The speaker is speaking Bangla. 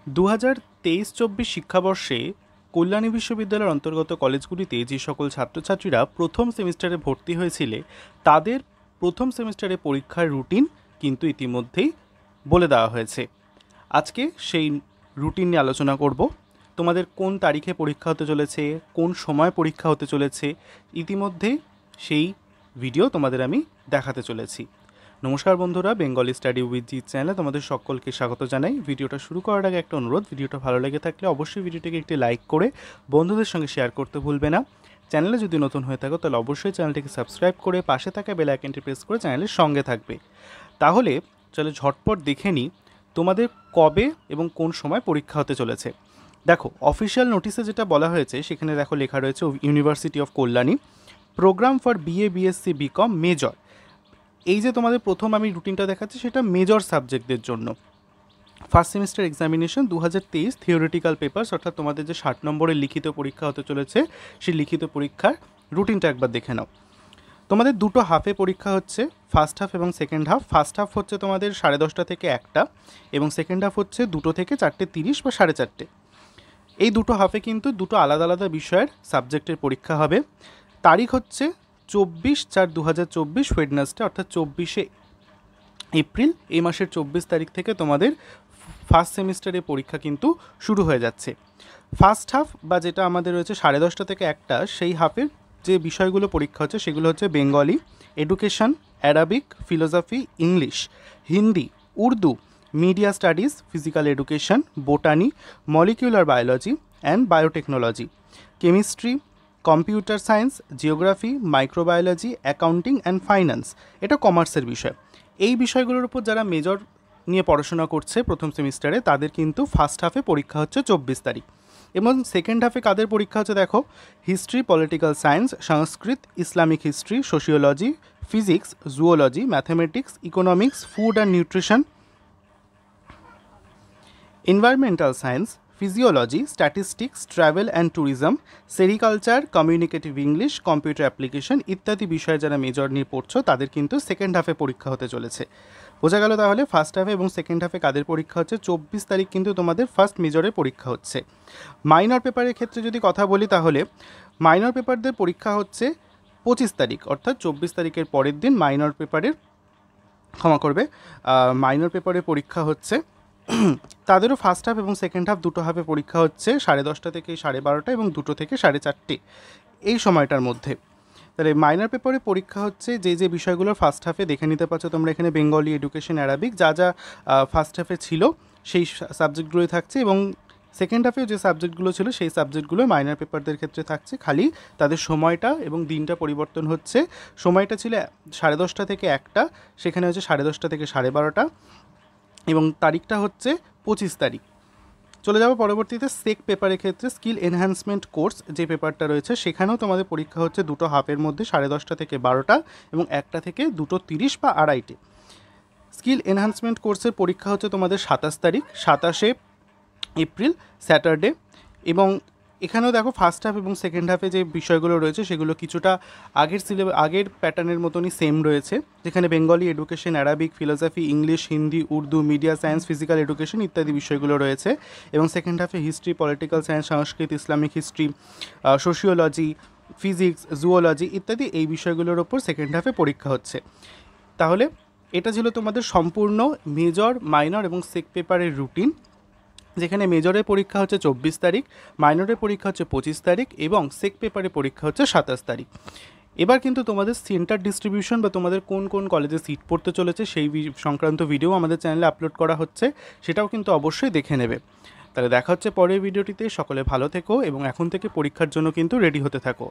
2023-24 শিক্ষাবর্ষে কল্যাণী বিশ্ববিদ্যালয়ের অন্তর্গত কলেজগুলিতে যে সকল ছাত্রছাত্রীরা প্রথম সেমিস্টারে ভর্তি হয়েছিলে তাদের প্রথম সেমিস্টারে পরীক্ষার রুটিন কিন্তু ইতিমধ্যেই বলে দেওয়া হয়েছে। আজকে সেই রুটিন নিয়ে আলোচনা করব। তোমাদের কোন তারিখে পরীক্ষা হতে চলেছে, কোন সময় পরীক্ষা হতে চলেছে, ইতিমধ্যেই সেই ভিডিও তোমাদের আমি দেখাতে চলেছি। নমস্কার বন্ধুরা, বেঙ্গলি স্টাডি উইথ জি চ্যানেলে তোমাদের সকলকে স্বাগত জানাই। ভিডিওটা শুরু করার আগে একটা অনুরোধ, ভিডিওটা ভালো লেগে থাকলে অবশ্যই ভিডিওটিকে একটি লাইক করে বন্ধুদের সঙ্গে শেয়ার করতে ভুলবে না। চ্যানেলে যদি নতুন হয়ে থাকো তাহলে অবশ্যই চ্যানেলটিকে সাবস্ক্রাইব করে পাশে থাকা বেল আইকনটি প্রেস করে চ্যানেলের সঙ্গে থাকবে। তাহলে চলো ঝটপট দেখে নিই তোমাদের কবে এবং কোন সময় পরীক্ষা হতে চলেছে। দেখো, অফিসিয়াল নোটিশে যেটা বলা হয়েছে সেখানে দেখো লেখা রয়েছে university of Kalyani, programme for BA BSc BCom major. এই যে তোমাদের প্রথম আমি রুটিনটা দেখাচ্ছি সেটা মেজর সাবজেক্টদের জন্য। First semester examination 2023 theoretical papers, অর্থাৎ তোমাদের যে 60 নম্বরের লিখিত পরীক্ষা হতে চলেছে সেই লিখিত পরীক্ষার রুটিনটা একবার দেখে নাও। তোমাদের দুটো হাফে পরীক্ষা হচ্ছে, ফার্স্ট হাফ এবং সেকেন্ড হাফ। ফার্স্ট হাফ হচ্ছে তোমাদের 10:30 থেকে 1টা এবং সেকেন্ড হাফ হচ্ছে 2টো থেকে 4:30 বা 4:30। এই দুটো হাফে কিন্তু দুটো আলাদা আলাদা বিষয়ের সাবজেক্টের পরীক্ষা হবে। তারিখ হচ্ছে 24/4/2024 ওয়েডনেসডে, অর্থাৎ 24শে এপ্রিল। এই মাসের 24 তারিখ থেকে তোমাদের ফার্স্ট সেমিস্টারের পরীক্ষা কিন্তু শুরু হয়ে যাচ্ছে। ফার্স্ট হাফ বা যেটা আমাদের রয়েছে 10:30 থেকে 1টা, সেই হাফের যে বিষয়গুলো পরীক্ষা হচ্ছে সেগুলো হচ্ছে Bengali, education, Arabic, philosophy, English, Hindi, Urdu, media studies, physical education, botany, molecular biology and biotechnology, chemistry, computer science, geography, microbiology, accounting and finance. এটা কমার্সের বিষয়। এই বিষয়গুলোর উপর যারা মেজর নিয়ে পড়াশোনা করছে প্রথম সেমিস্টারে তাদের কিন্তু ফার্স্ট হাফে পরীক্ষা হচ্ছে 24 তারিখ। এবং সেকেন্ড হাফে কাদের পরীক্ষা হচ্ছে দেখো, history, political science, Sanskrit, Islamic history, sociology, physics, zoology, mathematics, economics, food and nutrition, environmental science, physiology, statistics, travel and tourism, sericulture, communicative English, computer application ইত্যাদি বিষয়ে যারা মেজর নিয়ে পড়ছো তাদের কিন্তু সেকেন্ড হাফে পরীক্ষা হতে চলেছে। বোঝা গেল তাহলে ফার্স্ট হাফে এবং সেকেন্ড হাফে কাদের পরীক্ষা হচ্ছে। 24 তারিখ কিন্তু তোমাদের ফার্স্ট মেজরের পরীক্ষা হচ্ছে। মাইনর পেপারের ক্ষেত্রে যদি কথা বলি তাহলে মাইনর পেপারদের পরীক্ষা হচ্ছে 25 তারিখ, অর্থাৎ 24 তারিখের পরের দিন মাইনর পেপারের মাইনর পেপারের পরীক্ষা হচ্ছে। তাদেরও ফার্স্ট হাফ এবং সেকেন্ড হাফ দুটো হাফে পরীক্ষা হচ্ছে 10:30 থেকে 12:30 এবং 2টো থেকে 4:30 এই সময়টার মধ্যে। তাহলে মাইনর পেপারে পরীক্ষা হচ্ছে যে যে বিষয়গুলো ফার্স্ট হাফে দেখে নিতে পারছো তোমরা এখানে, বেঙ্গলি, এডুকেশন, অ্যারাবিক, যা যা ফার্স্ট হাফে ছিল সেই সাবজেক্টগুলোই থাকছে এবং সেকেন্ড হাফেও যে সাবজেক্টগুলো ছিল সেই সাবজেক্টগুলো মাইনর পেপারদের ক্ষেত্রে থাকছে। খালি তাদের সময়টা এবং দিনটা পরিবর্তন হচ্ছে। সময়টা ছিল 10:30 থেকে 1টা, সেখানে হচ্ছে 10:30 থেকে 12:30 এবং তারিখটা হচ্ছে 25 তারিখ। চলে যাবো পরবর্তীতে সেক পেপারের ক্ষেত্রে। স্কিল এনহ্যান্সমেন্ট কোর্স যে পেপারটা রয়েছে সেখানেও তোমাদের পরীক্ষা হচ্ছে দুটো হাফের মধ্যে, 10:30 থেকে 12টা এবং 1টা থেকে 2:30 বা 2:30। স্কিল এনহ্যান্সমেন্ট কোর্সের পরীক্ষা হচ্ছে তোমাদের 27 তারিখ, 27শে এপ্রিল, স্যাটারডে। এবং এখানেও দেখো ফার্স্ট হাফ এবং সেকেন্ড হাফে যে বিষয়গুলো রয়েছে সেগুলো কিছুটা আগের প্যাটার্নের মতনই সেম রয়েছে, যেখানে Bengali, education, Arabic, philosophy, English, Hindi, Urdu, media science, physical education ইত্যাদি বিষয়গুলো রয়েছে। এবং সেকেন্ড হাফে history, political science, Sanskrit, Islamic history, sociology, physics, zoology ইত্যাদি এই বিষয়গুলোর ওপর সেকেন্ড হাফে পরীক্ষা হচ্ছে। তাহলে এটা ছিল তোমাদের সম্পূর্ণ মেজর, মাইনর এবং সেক পেপারের রুটিন, যেখানে মেজরের পরীক্ষা হচ্ছে 24 তারিখ, মাইনরের পরীক্ষা হচ্ছে 25 তারিখ এবং সেক পেপারের পরীক্ষা হচ্ছে 27 তারিখ। এবার কিন্তু তোমাদের সেন্টার ডিস্ট্রিবিউশন বা তোমাদের কোন কোন কলেজে সিট পড়তে চলেছে সেই সংক্রান্ত ভিডিও আমাদের চ্যানেলে আপলোড করা হচ্ছে, সেটাও কিন্তু অবশ্যই দেখে নেবে। তাহলে দেখা হচ্ছে পরের ভিডিওটিতে। সকলে ভালো থেকো এবং এখন থেকে পরীক্ষার জন্য কিন্তু রেডি হতে থাকো।